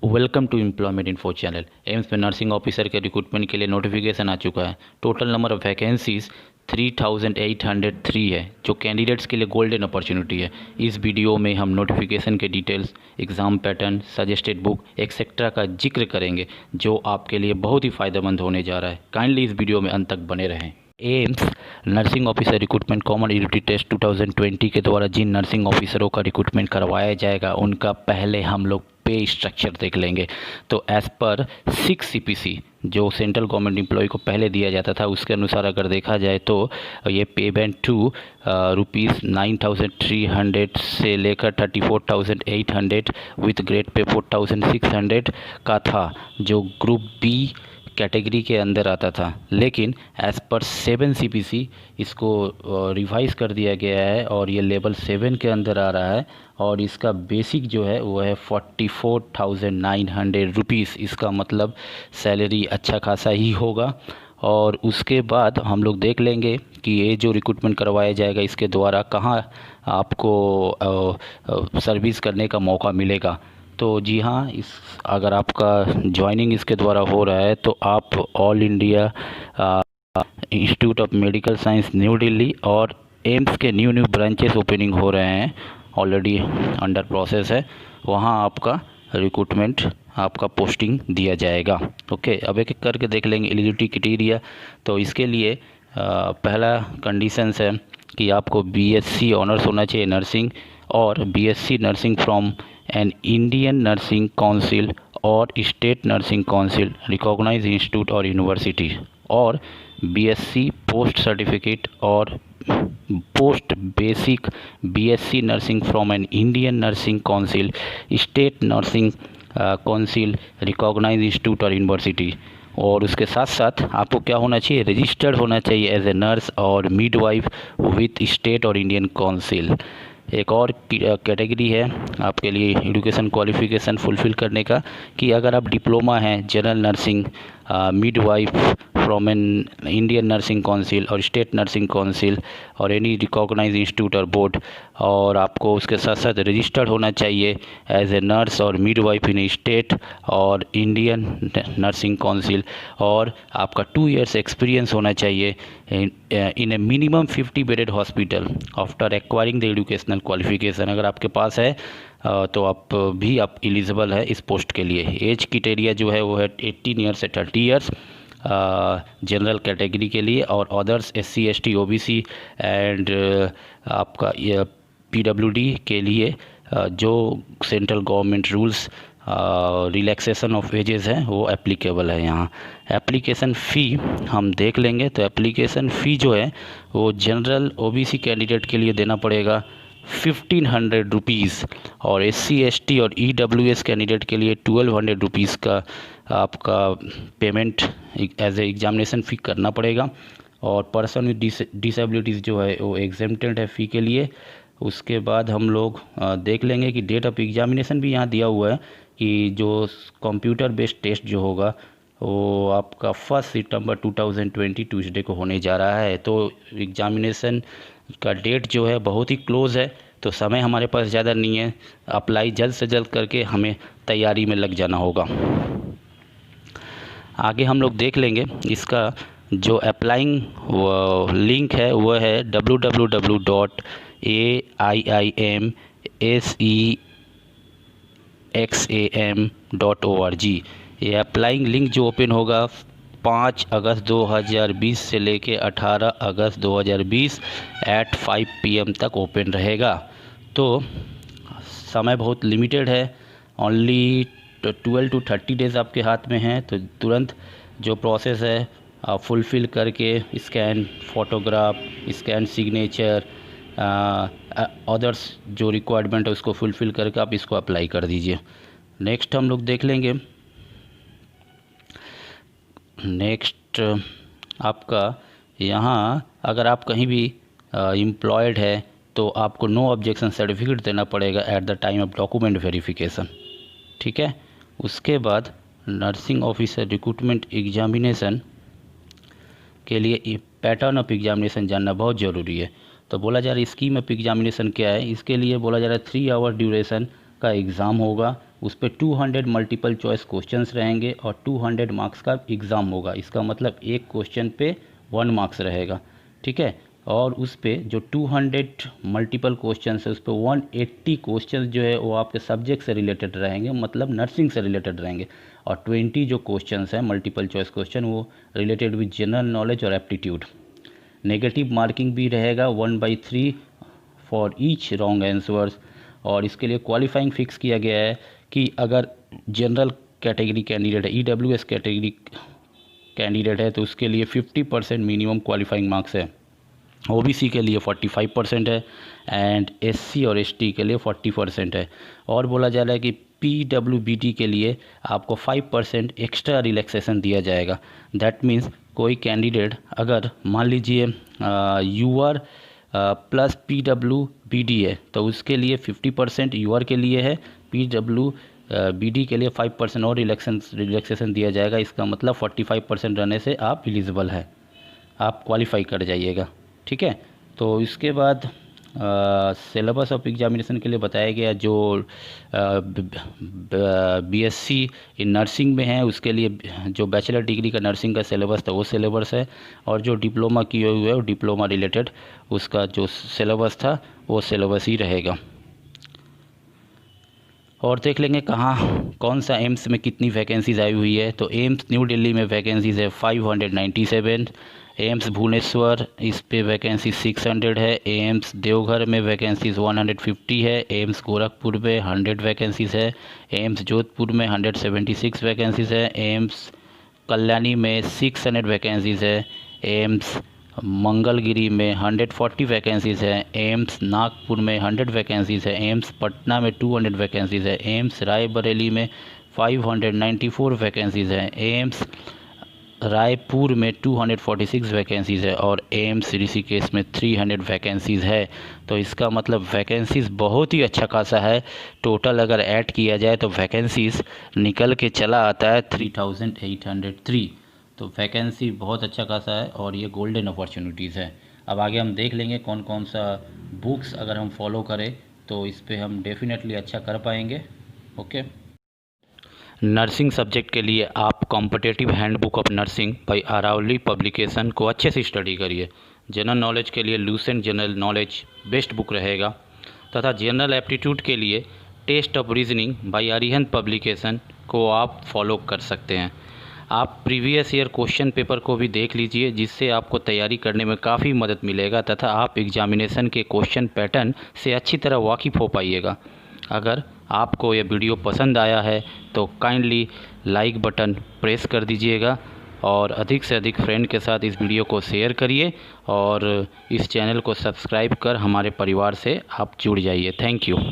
Welcome to employment info channel. AIIMS में nursing officer के recruitment के लिए नोटिफिकेशन आ चुका है। टोटल नंबर ऑफ वैकेंसीज 3803 है, जो कैंडिडेट्स के लिए गोल्डन अपॉर्चुनिटी है। इस वीडियो में हम नोटिफिकेशन के details, exam pattern, suggested book etcetera का जिक्र करेंगे, जो आपके लिए बहुत ही फ़ायदेमंद होने जा रहा है। काइंडली इस वीडियो में अंत तक बने रहें। AIIMS nursing officer recruitment common eligibility test 2020 के द्वारा जिन नर्सिंग ऑफिसरों का रिक्रूटमेंट करवाया जाएगा, उनका पहले हम लोग पे स्ट्रक्चर देख लेंगे। तो एज़ पर 6 CPC जो सेंट्रल गवर्नमेंट एम्प्लॉय को पहले दिया जाता था, उसके अनुसार अगर देखा जाए तो ये पे बैंड 2 ₹9,300 से लेकर 34,800 विथ ग्रेड पे 4,600 का था, जो ग्रुप बी कैटेगरी के अंदर आता था। लेकिन एज़ पर 7 CPC इसको रिवाइज़ कर दिया गया है और ये लेवल 7 के अंदर आ रहा है, और इसका बेसिक जो है वो है 44,900 रुपीज़। इसका मतलब सैलरी अच्छा खासा ही होगा। और उसके बाद हम लोग देख लेंगे कि ये जो रिक्रूटमेंट करवाया जाएगा, इसके द्वारा कहाँ आपको सर्विस करने का मौका मिलेगा। तो जी हाँ, इस अगर आपका ज्वाइनिंग इसके द्वारा हो रहा है तो आप all India institute of medical science new Delhi और एम्स के न्यू ब्रांचेस ओपनिंग हो रहे हैं, ऑलरेडी अंडर प्रोसेस है, वहाँ आपका रिक्रूटमेंट, आपका पोस्टिंग दिया जाएगा। ओके, अब एक एक करके देख लेंगे एलिजिबिलिटी क्राइटेरिया। तो इसके लिए पहला कंडीशंस है कि आपको BSc ऑनर्स होना चाहिए नर्सिंग, और BSc nursing from an Indian nursing council और state nursing council recognise institute और यूनिवर्सिटी, और BSc पोस्ट सर्टिफिकेट और post basic BSc nursing from an Indian nursing council, state nursing council recognise institute और university. और उसके साथ साथ आपको क्या होना चाहिए, रजिस्टर्ड होना चाहिए एज ए नर्स और मिडवाइफ विथ स्टेट और इंडियन काउंसिल। एक और कैटेगरी है आपके लिए एजुकेशन क्वालिफ़िकेशन फुलफ़िल करने का, कि अगर आप डिप्लोमा हैं general nursing midwife from an Indian nursing council और स्टेट नर्सिंग काउंसिल और एनी रिकॉग्नाइज इंस्टीट्यूट और बोर्ड, और आपको उसके साथ साथ रजिस्टर्ड होना चाहिए एज ए नर्स और मिडवाइफ इन स्टेट और इंडियन नर्सिंग काउंसिल, और आपका 2 years एक्सपीरियंस होना चाहिए in a minimum 50 bedded hospital after acquiring the educational qualification. अगर आपके पास है तो आप एलिजिबल है इस पोस्ट के लिए। एज क्राइटेरिया जो है वो है 18 ईयर्स से 30 ईयर्स जनरल कैटेगरी के लिए, और others SC ST OBC and आपका PWD के लिए जो central government rules relaxation of ages हैं वो एप्लीकेबल है यहाँ। एप्लीकेशन फ़ी हम देख लेंगे। तो एप्लीकेशन फ़ी जो है वो जनरल OBC कैंडिडेट के लिए देना पड़ेगा 1,500 रुपीज़, और SC ST और EWS कैंडिडेट के लिए 1,200 रुपीज़ का आपका payment as a examination fee करना पड़ेगा। और पर्सन विद डिसेबिलिटीज़ जो है वो एग्जेम्प्टेड है फ़ी के लिए। उसके बाद हम लोग देख लेंगे कि डेट ऑफ एग्जामिनेशन भी यहाँ दिया हुआ है, कि जो कंप्यूटर बेस्ड टेस्ट जो होगा वो आपका 1 सितंबर 2020 ट्यूसडे को होने जा रहा है। तो एग्जामिनेशन का डेट जो है बहुत ही क्लोज़ है, तो समय हमारे पास ज़्यादा नहीं है। अप्लाई जल्द से जल्द करके हमें तैयारी में लग जाना होगा। आगे हम लोग देख लेंगे इसका जो अप्लाइंग लिंक है वो है www.aiimsexam.org। ये अप्लाइंग लिंक जो ओपन होगा 5 अगस्त 2020 से लेके 18 अगस्त 2020 एट 5 PM तक ओपन रहेगा। तो समय बहुत लिमिटेड है, ओनली 12 to 30 डेज़ आपके हाथ में हैं। तो तुरंत जो प्रोसेस है फुलफ़िल करके scan photograph, scan signature, others जो रिक्वायरमेंट है उसको फुलफ़िल करके आप इसको अप्लाई कर दीजिए। नेक्स्ट हम लोग देख लेंगे। नेक्स्ट आपका यहाँ अगर आप कहीं भी एम्प्लॉयड है तो आपको नो ऑब्जेक्शन सर्टिफिकेट देना पड़ेगा at the time of document verification. ठीक है। उसके बाद नर्सिंग ऑफिसर रिक्रूटमेंट एग्जामिनेशन के लिए पैटर्न ऑफ एग्जामिनेशन जानना बहुत ज़रूरी है। तो बोला जा रहा है स्कीम ऑफ एग्जामिनेशन क्या है, इसके लिए बोला जा रहा है 3 आवर ड्यूरेशन का एग्ज़ाम होगा उस पर 200 मल्टीपल चॉइस क्वेश्चंस रहेंगे और 200 मार्क्स का एग्ज़ाम होगा। इसका मतलब एक क्वेश्चन पे 1 मार्क्स रहेगा, ठीक है। और उस पे जो 200 मल्टीपल क्वेश्चंस है उस पर 180 क्वेश्चंस जो है वो आपके सब्जेक्ट से रिलेटेड रहेंगे, मतलब नर्सिंग से रिलेटेड रहेंगे। और 20 जो क्वेश्चंस हैं मल्टीपल चॉइस क्वेश्चन वो रिलेटेड विद जनरल नॉलेज और एप्टीट्यूड। नेगेटिव मार्किंग भी रहेगा 1/3 फॉर ईच रॉन्ग आंसर्स। और इसके लिए क्वालिफाइंग फिक्स किया गया है कि अगर जनरल कैटेगरी कैंडिडेट है, EWS कैटेगरी कैंडिडेट है, तो उसके लिए 50% मिनिमम क्वालिफाइंग मार्क्स है। OBC के लिए 45% है एंड SC और ST के लिए 40% है। और बोला जा रहा है कि PWBD के लिए आपको 5% एक्स्ट्रा रिलैक्सेशन दिया जाएगा। दैट मीन्स कोई कैंडिडेट अगर मान लीजिए UR प्लस PWBD है तो उसके लिए 50% UR के लिए है, PWBD के लिए 5% और रिलैक्सेशन दिया जाएगा। इसका मतलब 45% रहने से आप एलिजिबल है, आप क्वालिफाई कर जाइएगा, ठीक है। तो इसके बाद सिलेबस ऑफ एग्जामिनेशन के लिए बताया गया जो BSc इन नर्सिंग में है उसके लिए जो बैचलर डिग्री का नर्सिंग का सिलेबस था वो सिलेबस है, और जो डिप्लोमा किए हुए है डिप्लोमा रिलेटेड उसका जो सिलेबस था वो सिलेबस ही रहेगा। और देख लेंगे कौन सा एम्स में कितनी वैकेंसीज़ आई हुई है। तो एम्स न्यू दिल्ली में वैकेंसीज़ है 597, एम्स भुवनेश्वर इस पे वैकेंसी 600 है, एम्स देवघर में वैकेंसीज़ 150 है, एम्स गोरखपुर में 100 वैकेंसीज़ है, एम्स जोधपुर में 176 वैकेंसीज़ है, एम्स कल्याणी में 600 वैकेंसीज़ है, एम्स मंगलगिरी में 140 वैकेंसीज़ है, एम्स नागपुर में 100 वैकेंसीज़ है, एम्स पटना में 200 वैकेंसीज़ है, एम्स रायबरेली में 594 वैकेंसीज़ है, एम्स रायपुर में 246 वैकेंसीज़ है और एम्स ऋषिकेश में 300 वैकेंसीज़ है। तो इसका मतलब वैकेंसीज़ बहुत ही अच्छा खासा है। टोटल अगर ऐड किया जाए तो वैकेंसीज़ निकल के चला आता है 3803। तो वैकेंसी बहुत अच्छा खासा है और ये गोल्डन अपॉर्चुनिटीज़ है। अब आगे हम देख लेंगे कौन कौन सा बुक्स अगर हम फॉलो करें तो इस पे हम डेफिनेटली अच्छा कर पाएंगे। ओके, नर्सिंग सब्जेक्ट के लिए आप competitive handbook of nursing by Aravali publication को अच्छे से स्टडी करिए। जनरल नॉलेज के लिए Lucent general knowledge best book रहेगा, तथा जनरल एप्टीट्यूड के लिए test of reasoning by Arihant publication को आप फॉलो कर सकते हैं। आप प्रीवियस ईयर क्वेश्चन पेपर को भी देख लीजिए, जिससे आपको तैयारी करने में काफ़ी मदद मिलेगा तथा आप एग्जामिनेशन के क्वेश्चन पैटर्न से अच्छी तरह वाकिफ़ हो पाइएगा। अगर आपको यह वीडियो पसंद आया है तो काइंडली लाइक बटन प्रेस कर दीजिएगा और अधिक से अधिक फ्रेंड के साथ इस वीडियो को शेयर करिए और इस चैनल को सब्सक्राइब कर हमारे परिवार से आप जुड़ जाइए। Thank you.